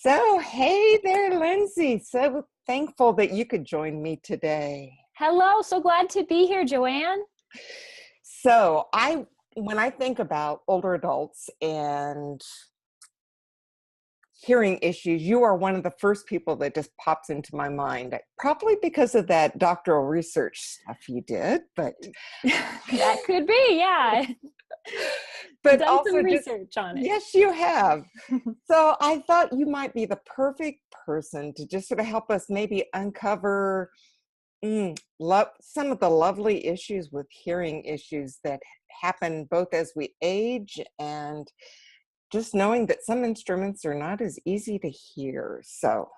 So, hey there, Lindsay. So thankful that you could join me today. Hello, so glad to be here, Joanne. So, when I think about older adults and hearing issues, you are one of the first people that just pops into my mind. Probably because of that doctoral research stuff you did, but That could be, yeah. but Done some also just research on it. yes, you have. So I thought you might be the perfect person to just sort of help us maybe uncover some of the lovely issues with hearing issues that happen both as we age and just knowing that some instruments are not as easy to hear. So,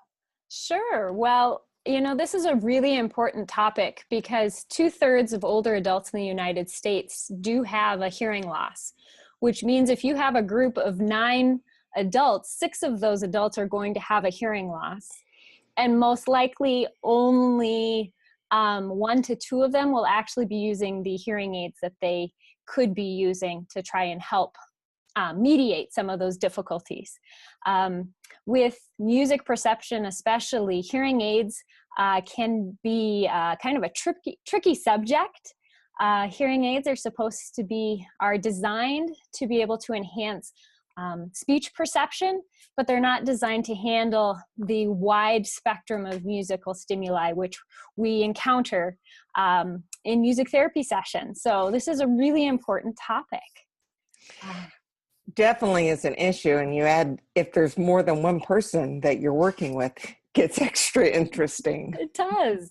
Sure. Well, this is a really important topic because 2/3 of older adults in the United States do have a hearing loss, which means if you have a group of 9 adults, 6 of those adults are going to have a hearing loss. And most likely only 1 to 2 of them will actually be using the hearing aids that they could be using to try and help mediate some of those difficulties. With music perception especially, hearing aids can be kind of a tricky subject. Hearing aids are designed to be able to enhance speech perception, but they're not designed to handle the wide spectrum of musical stimuli which we encounter in music therapy sessions. So this is a really important topic. definitely is an issue. And you add, if there's more than one person that you're working with, it gets extra interesting. It does.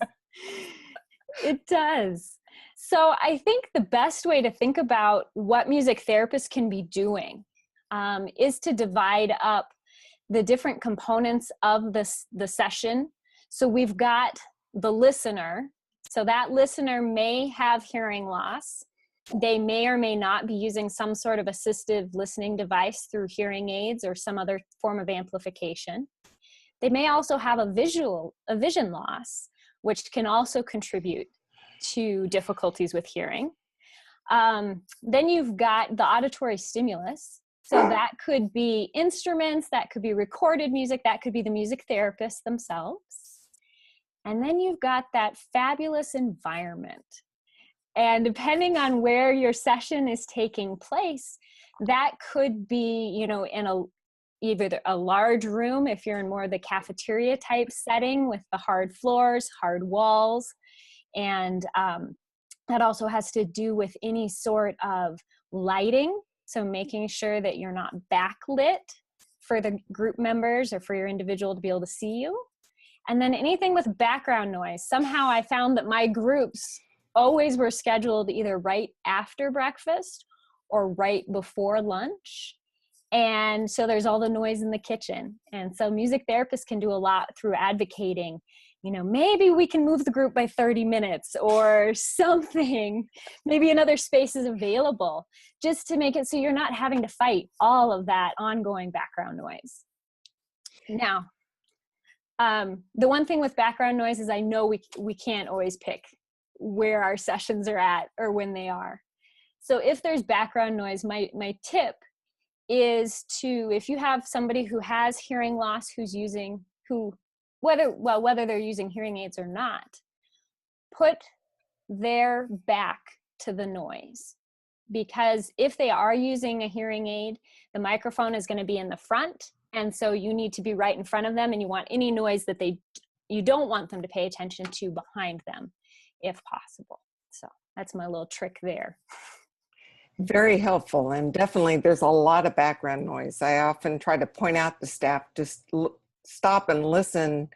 It does. So I think the best way to think about what music therapists can be doing is to divide up the different components of the session. So we've got the listener. So that listener may have hearing loss. They may or may not be using some sort of assistive listening device through hearing aids or some other form of amplification. They may also have a vision loss, which can also contribute to difficulties with hearing. Then you've got the auditory stimulus. So that could be instruments, that could be recorded music, that could be the music therapists themselves. And then you've got that fabulous environment. And depending on where your session is taking place, that could be, in either a large room, if you're in more of the cafeteria type setting with the hard floors, hard walls. And that also has to do with any sort of lighting. So making sure that you're not backlit for the group members or for your individual to be able to see you. And then anything with background noise. Somehow I found that my groups always were scheduled either right after breakfast or right before lunch. And so there's all the noise in the kitchen. And so music therapists can do a lot through advocating, maybe we can move the group by 30 minutes or something. Maybe another space is available just to make it so you're not having to fight all of that ongoing background noise. Now, the one thing with background noise is I know we can't always pick where our sessions are at or when they are. So if there's background noise, my tip is if you have somebody who has hearing loss whether they're using hearing aids or not, put their back to the noise. Because if they are using a hearing aid, the microphone is going to be in the front. And so you need to be right in front of them, and you want any noise that you don't want them to pay attention to behind them, if possible. So that's my little trick there. Very helpful. And definitely there's a lot of background noise. I often try to point out to staff, just stop and listen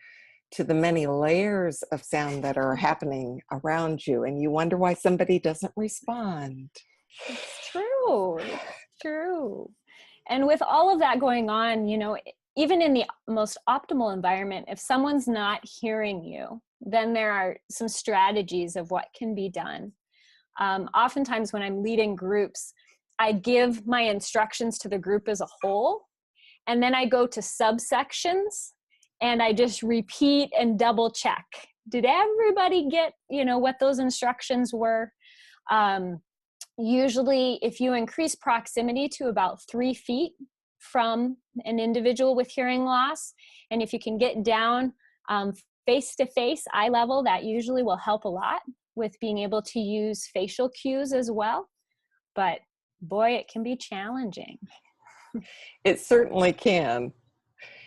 to the many layers of sound that are happening around you. And you wonder why somebody doesn't respond. It's true. It's true. And with all of that going on, even in the most optimal environment, if someone's not hearing you, then there are some strategies of what can be done. Oftentimes when I'm leading groups, I give my instructions to the group as a whole, and then I go to subsections and I just repeat and double check. Did everybody get, what those instructions were? Usually if you increase proximity to about 3 feet, from an individual with hearing loss. And if you can get down face-to-face, eye level, that usually will help a lot with being able to use facial cues as well. But boy, it can be challenging. It certainly can.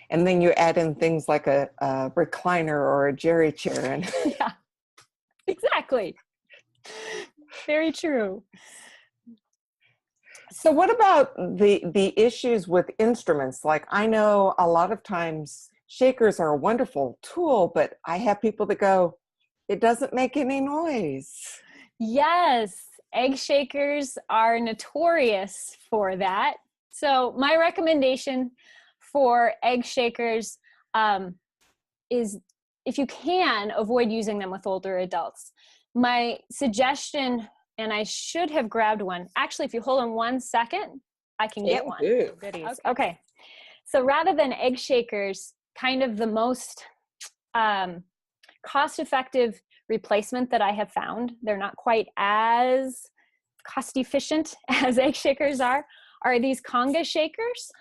And then you add in things like a recliner or a jerry chair. And Yeah, exactly. Very true. so what about the issues with instruments? Like, I know a lot of times shakers are a wonderful tool, but I have people that go, it doesn't make any noise. Yes, egg shakers are notorious for that. So my recommendation for egg shakers is, if you can, avoid using them with older adults. My suggestion, and I should have grabbed one. Actually, if you hold on 1 second, I can get one. Goodies. Okay. So rather than egg shakers, kind of the most cost-effective replacement that I have found, they're not quite as cost efficient as egg shakers are these conga shakers.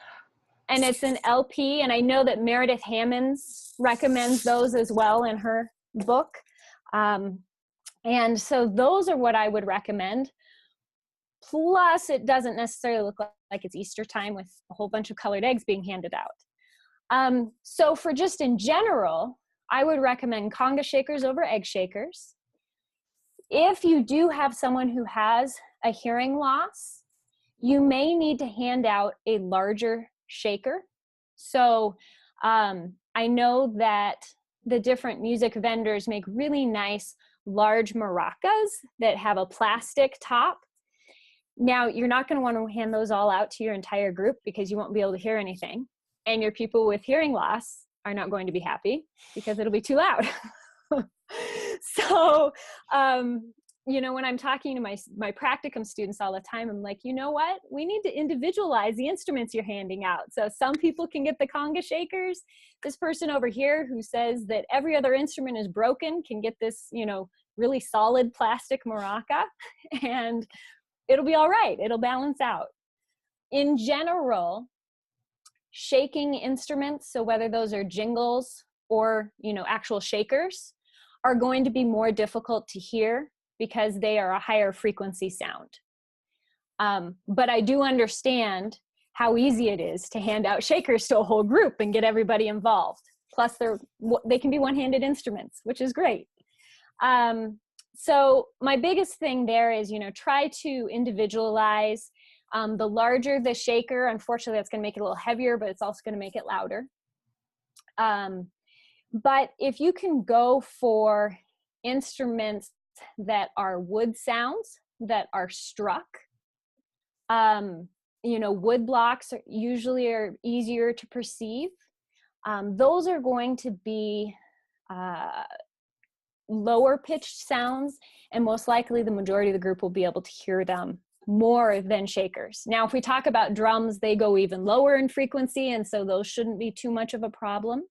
And it's an LP, and I know that Meredith Hammonds recommends those as well in her book. And so those are what I would recommend. Plus, it doesn't necessarily look like it's Easter time with a whole bunch of colored eggs being handed out. So for just in general, I would recommend conga shakers over egg shakers. If you do have someone who has a hearing loss, you may need to hand out a larger shaker. So I know that the different music vendors make really nice large maracas that have a plastic top. Now, you're not going to want to hand those all out to your entire group because you won't be able to hear anything. And your people with hearing loss are not going to be happy because it'll be too loud. So, you know, when I'm talking to my practicum students all the time, I'm like, you know what? We need to individualize the instruments you're handing out. So some people can get the conga shakers. This person over here who says that every other instrument is broken can get this, you know, really solid plastic maraca, and it'll be all right. It'll balance out. In general, shaking instruments, so whether those are jingles or, you know, actual shakers, are going to be more difficult to hear because they are a higher frequency sound. But I do understand how easy it is to hand out shakers to a whole group and get everybody involved. Plus, they can be one-handed instruments, which is great. So my biggest thing there is, you know, try to individualize. The larger the shaker, unfortunately, that's going to make it a little heavier, but it's also going to make it louder. But if you can go for instruments that are wood sounds, that are struck, you know, wood blocks are usually easier to perceive. Those are going to be lower pitched sounds, and most likely the majority of the group will be able to hear them more than shakers. Now, if we talk about drums, they go even lower in frequency, and so those shouldn't be too much of a problem.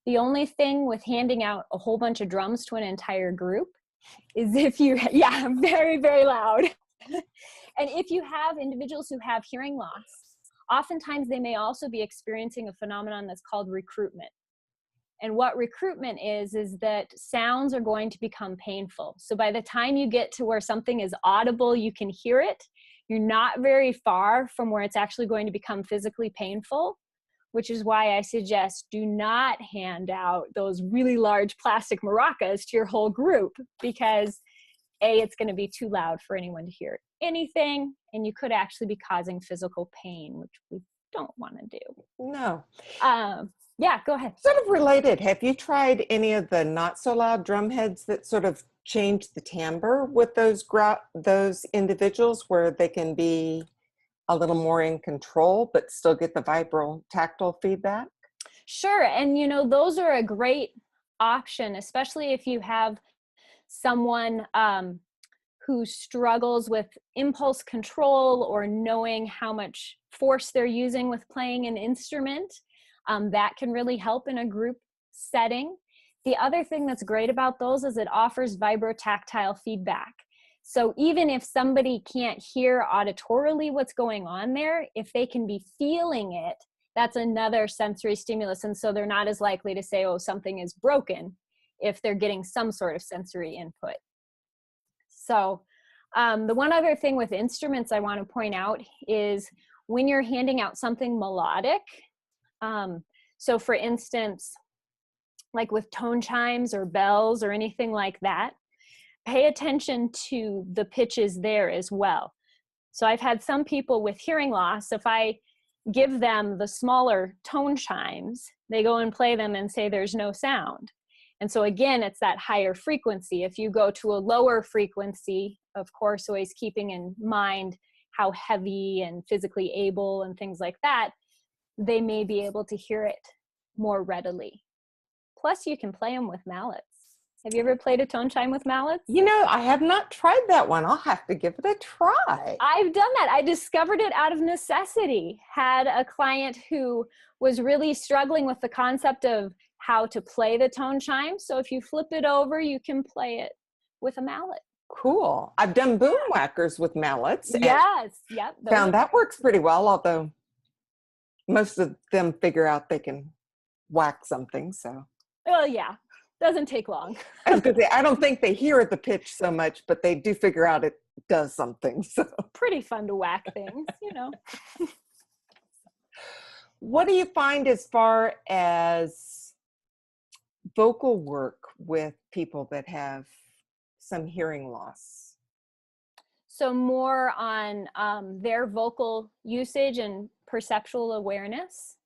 The only thing with handing out a whole bunch of drums to an entire group is if you, yeah, very, very loud. And if you have individuals who have hearing loss, oftentimes they may also be experiencing a phenomenon that's called recruitment. And what recruitment is that sounds are going to become painful. So by the time you get to where something is audible, you can hear it, you're not very far from where it's actually going to become physically painful, which is why I suggest do not hand out those really large plastic maracas to your whole group, because A, it's going to be too loud for anyone to hear anything, and you could actually be causing physical pain, which we don't want to do. No. Yeah, go ahead. Sort of related, have you tried any of the not so loud drum heads that sort of change the timbre with those individuals, where they can be a little more in control but still get the vibral tactile feedback? Sure. And you know, those are a great option, especially if you have someone who struggles with impulse control or knowing how much force they're using with playing an instrument. That can really help in a group setting. The other thing that's great about those is it offers vibrotactile feedback. So even if somebody can't hear auditorily what's going on there, if they can be feeling it, that's another sensory stimulus. And so they're not as likely to say, oh, something is broken, if they're getting some sort of sensory input. So the one other thing with instruments I want to point out is when you're handing out something melodic, so for instance, like with tone chimes or bells or anything like that, pay attention to the pitches there as well. So I've had some people with hearing loss, if I give them the smaller tone chimes, they go and play them and say there's no sound. And so again, it's that higher frequency. If you go to a lower frequency, of course, always keeping in mind how heavy and physically able and things like that, they may be able to hear it more readily. Plus, you can play them with mallets. Have you ever played a tone chime with mallets? You know, I have not tried that one. I'll have to give it a try. I've done that. I discovered it out of necessity. Had a client who was really struggling with the concept of how to play the tone chime. So if you flip it over, you can play it with a mallet. Cool. I've done boom whackers with mallets. Yes. Yep. Found that works pretty well, although most of them figure out they can whack something. So. Well, yeah. Doesn't take long. I was gonna say, I don't think they hear the pitch so much, but they do figure out it does something. So pretty fun to whack things, you know. What do you find as far as vocal work with people that have some hearing loss? So more on their vocal usage and perceptual awareness.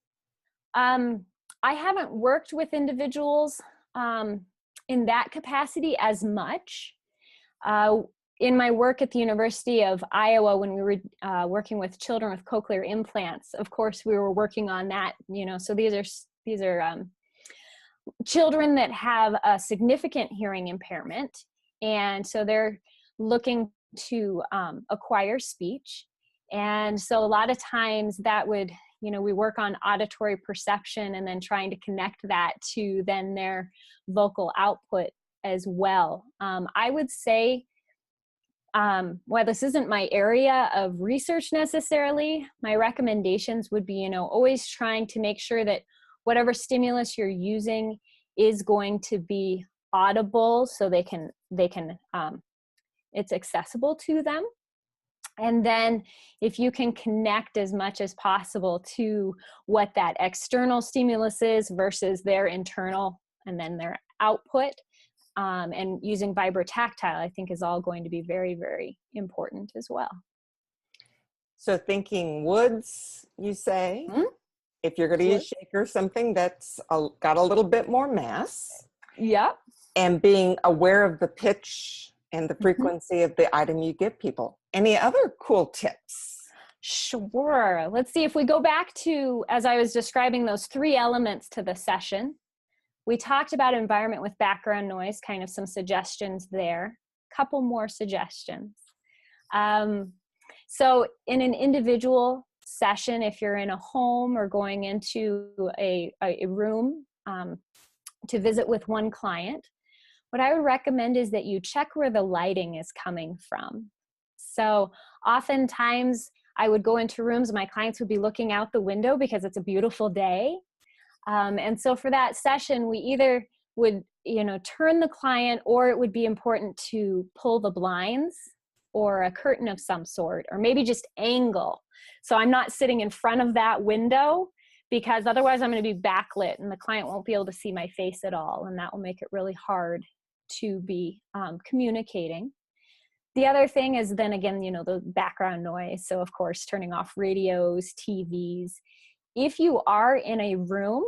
I haven't worked with individuals in that capacity as much. In my work at the University of Iowa, when we were working with children with cochlear implants, of course, we were working on that, you know, so these are children that have a significant hearing impairment. And so they're looking to acquire speech. And so a lot of times that would, you know, we work on auditory perception and then trying to connect that to then their vocal output as well. I would say, while this isn't my area of research necessarily, my recommendations would be, you know, always trying to make sure that whatever stimulus you're using is going to be audible so they can it's accessible to them. And then if you can connect as much as possible to what that external stimulus is versus their internal and then their output, and using vibrotactile, I think is all going to be very, very important as well. So thinking woods, you say, if you're going to use shaker, something that's got a little bit more mass. Yep. And being aware of the pitch and the frequency of the item you give people. Any other cool tips? Sure. Let's see, if we go back to, as I was describing those 3 elements to the session, we talked about environment with background noise, kind of some suggestions there. Couple more suggestions. So in an individual session, if you're in a home or going into a room to visit with one client, what I would recommend is that you check where the lighting is coming from. So oftentimes I would go into rooms and my clients would be looking out the window because it's a beautiful day. And so for that session, we either would, you know, turn the client, or it would be important to pull the blinds or a curtain of some sort, or maybe just angle. So I'm not sitting in front of that window, because otherwise I'm going to be backlit and the client won't be able to see my face at all. And that will make it really hard to be communicating. The other thing is then again, you know, the background noise. So of course, turning off radios, TVs. If you are in a room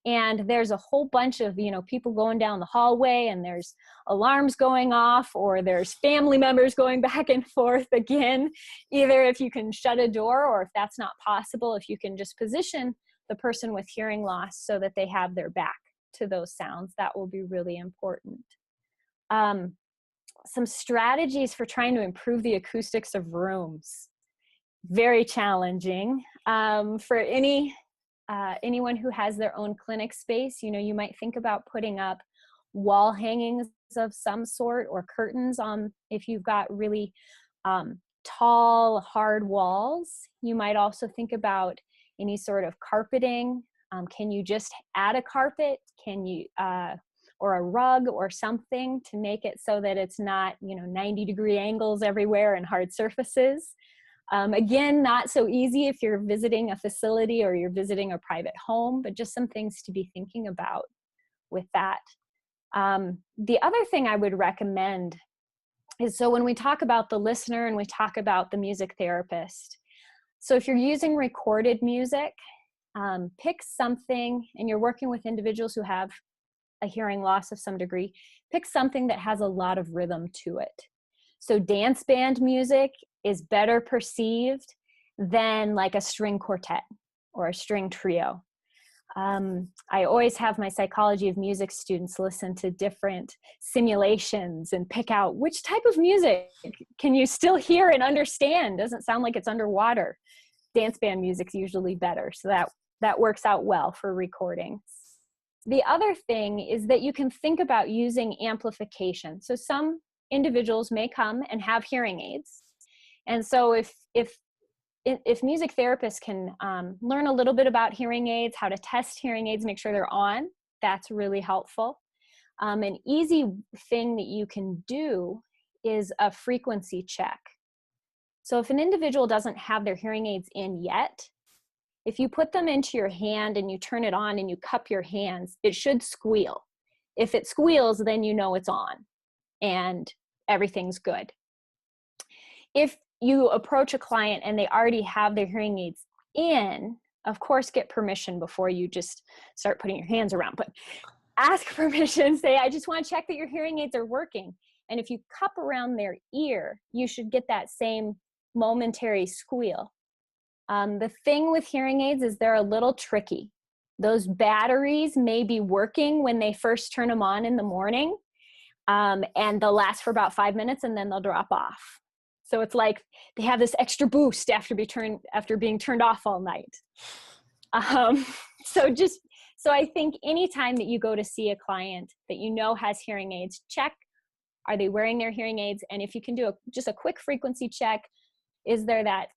and there's a whole bunch of, you know, people going down the hallway and there's alarms going off, or there's family members going back and forth, again, either if you can shut a door, or if that's not possible, if you can just position the person with hearing loss so that they have their back to those sounds, that will be really important. Some strategies for trying to improve the acoustics of rooms. Very challenging. For anyone who has their own clinic space, you know, you might think about putting up wall hangings of some sort, or curtains on, if you've got really tall, hard walls. You might also think about any sort of carpeting. Can you just add a carpet? Can you, or a rug or something to make it so that it's not, 90-degree angles everywhere and hard surfaces. Again, not so easy if you're visiting a facility or you're visiting a private home, but just some things to be thinking about with that. The other thing I would recommend is, so when we talk about the listener and we talk about the music therapist, so if you're using recorded music, pick something, and you're working with individuals who have a hearing loss of some degree, pick something that has a lot of rhythm to it. So dance band music is better perceived than like a string quartet or a string trio. I always have my psychology of music students listen to different simulations and pick out which type of music can you still hear and understand. Doesn't sound like it's underwater. Dance band music's usually better, so that works out well for recordings. The other thing is that you can think about using amplification. So some individuals may come and have hearing aids. And so if music therapists can learn a little bit about hearing aids, how to test hearing aids, make sure they're on, that's really helpful. An easy thing that you can do is a frequency check. So if an individual doesn't have their hearing aids in yet, if you put them into your hand and you turn it on and you cup your hands, it should squeal. If it squeals, then you know it's on and everything's good. If you approach a client and they already have their hearing aids in, of course, get permission before you just start putting your hands around, but ask permission, say, I just want to check that your hearing aids are working. And if you cup around their ear, you should get that same momentary squeal. The thing with hearing aids is they're a little tricky. Those batteries may be working when they first turn them on in the morning, and they'll last for about 5 minutes and then they'll drop off. So it's like they have this extra boost after being turned off all night. So I think anytime that you go to see a client that you know has hearing aids, check, are they wearing their hearing aids? And if you can do just a quick frequency check, is there that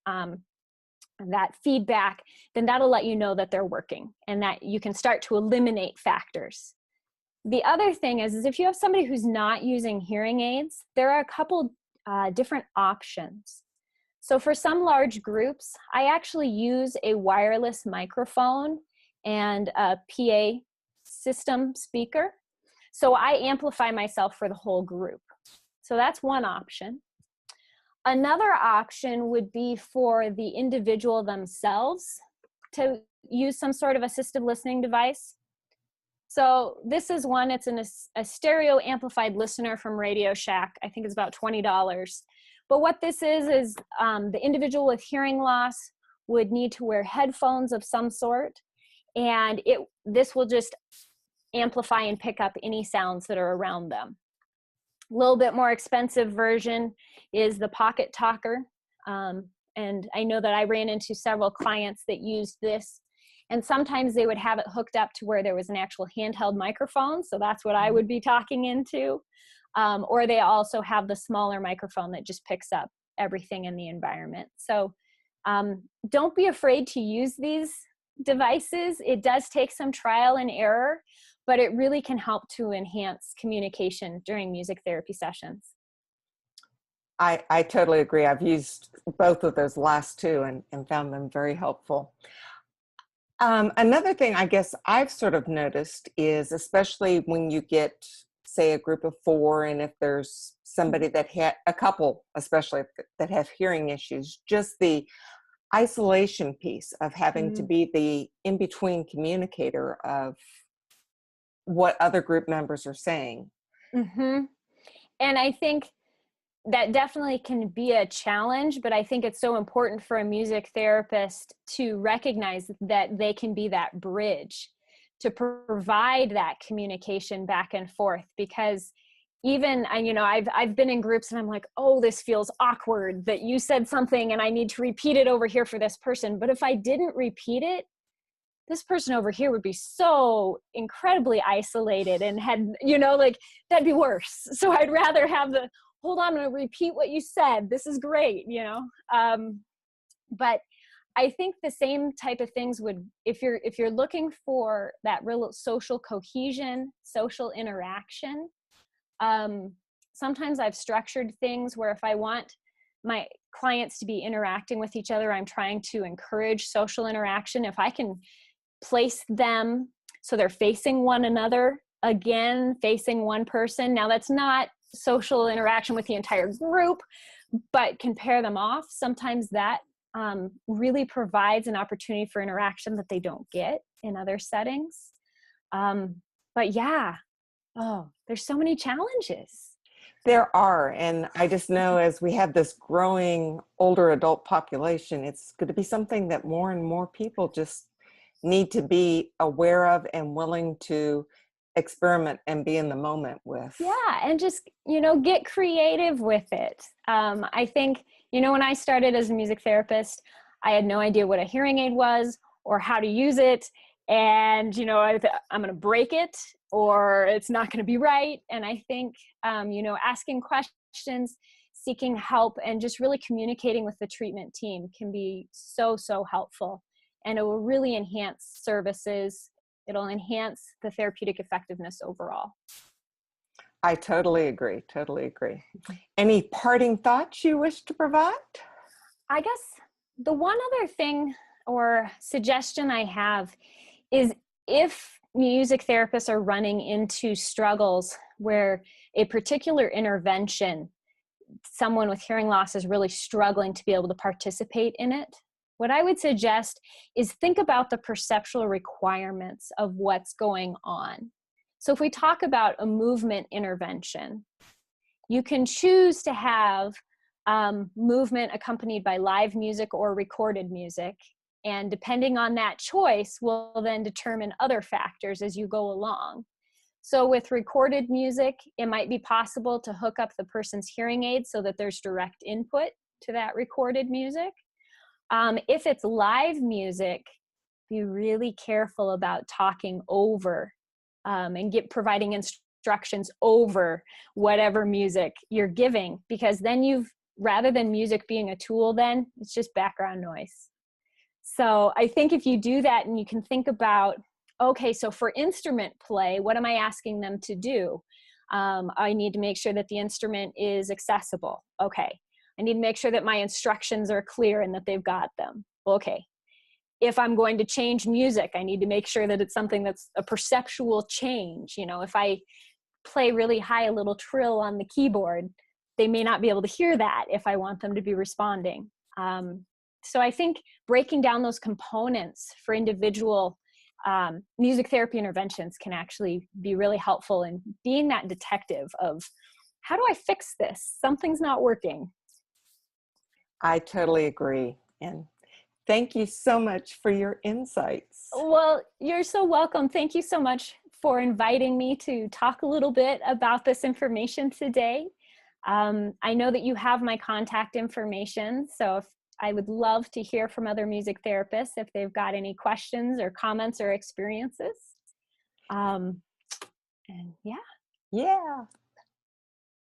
feedback, then that'll let you know that they're working and that you can start to eliminate factors. The other thing is if you have somebody who's not using hearing aids, there are a couple different options. So for some large groups, I actually use a wireless microphone and a PA system speaker. So I amplify myself for the whole group. So that's one option. Another option would be for the individual themselves to use some sort of assistive listening device. So this is one, it's a stereo amplified listener from Radio Shack. I think it's about $20. But what this is the individual with hearing loss would need to wear headphones of some sort, and this will just amplify and pick up any sounds that are around them. A little bit more expensive version is the Pocket Talker. And I know that I ran into several clients that used this, and sometimes they would have it hooked up to where there was an actual handheld microphone. So that's what I would be talking into. Or they also have the smaller microphone that just picks up everything in the environment. So don't be afraid to use these devices. It does take some trial and error, but it really can help to enhance communication during music therapy sessions. I totally agree. I've used both of those last two and found them very helpful. Another thing I guess I've sort of noticed is, especially when you get, say, a group of 4, and if there's somebody that a couple, especially that have hearing issues, just the isolation piece of having to be the in-between communicator of what other group members are saying. Mm-hmm. And I think that definitely can be a challenge, but I think it's so important for a music therapist to recognize that they can be that bridge to provide that communication back and forth. Because even, I've been in groups and I'm like, oh, this feels awkward that you said something and I need to repeat it over here for this person. But if I didn't repeat it, this person over here would be so incredibly isolated and had, like that'd be worse. So I'd rather have hold on, I'm going to repeat what you said. This is great, But I think the same type of things would, if you're looking for that real social cohesion, social interaction, sometimes I've structured things where if I want my clients to be interacting with each other, I'm trying to encourage social interaction. If I can place them so they're facing one another, again, facing one person. Now that's not social interaction with the entire group, but can pair them off. Sometimes that really provides an opportunity for interaction that they don't get in other settings. But yeah, there's so many challenges. There are, and I just know as we have this growing older adult population, it's going to be something that more and more people just need to be aware of and willing to experiment and be in the moment with. Yeah, and just, get creative with it. I think, when I started as a music therapist, I had no idea what a hearing aid was or how to use it. And, I'm going to break it or it's not going to be right. And I think, asking questions, seeking help, and just really communicating with the treatment team can be so, so helpful. And it will really enhance services. It'll enhance the therapeutic effectiveness overall. I totally agree. Totally agree. Any parting thoughts you wish to provide? I guess the one other thing or suggestion I have is if music therapists are running into struggles where a particular intervention, someone with hearing loss is really struggling to be able to participate in it, what I would suggest is think about the perceptual requirements of what's going on. So if we talk about a movement intervention, you can choose to have movement accompanied by live music or recorded music. And depending on that choice will then determine other factors as you go along. So with recorded music, it might be possible to hook up the person's hearing aid so that there's direct input to that recorded music. If it's live music, be really careful about talking over and providing instructions over whatever music you're giving, because then rather than music being a tool, then it's just background noise. So I think if you do that and you can think about, okay, so for instrument play, what am I asking them to do? I need to make sure that the instrument is accessible. Okay. I need to make sure that my instructions are clear and that they've got them. Okay. If I'm going to change music, I need to make sure that it's something that's a perceptual change. If I play really high, a little trill on the keyboard, they may not be able to hear that if I want them to be responding. So I think breaking down those components for individual music therapy interventions can actually be really helpful in being that detective of, how do I fix this? Something's not working. I totally agree. And thank you so much for your insights. Well, you're so welcome. Thank you so much for inviting me to talk a little bit about this information today. I know that you have my contact information, so I would love to hear from other music therapists if they've got any questions or comments or experiences. And yeah. Yeah.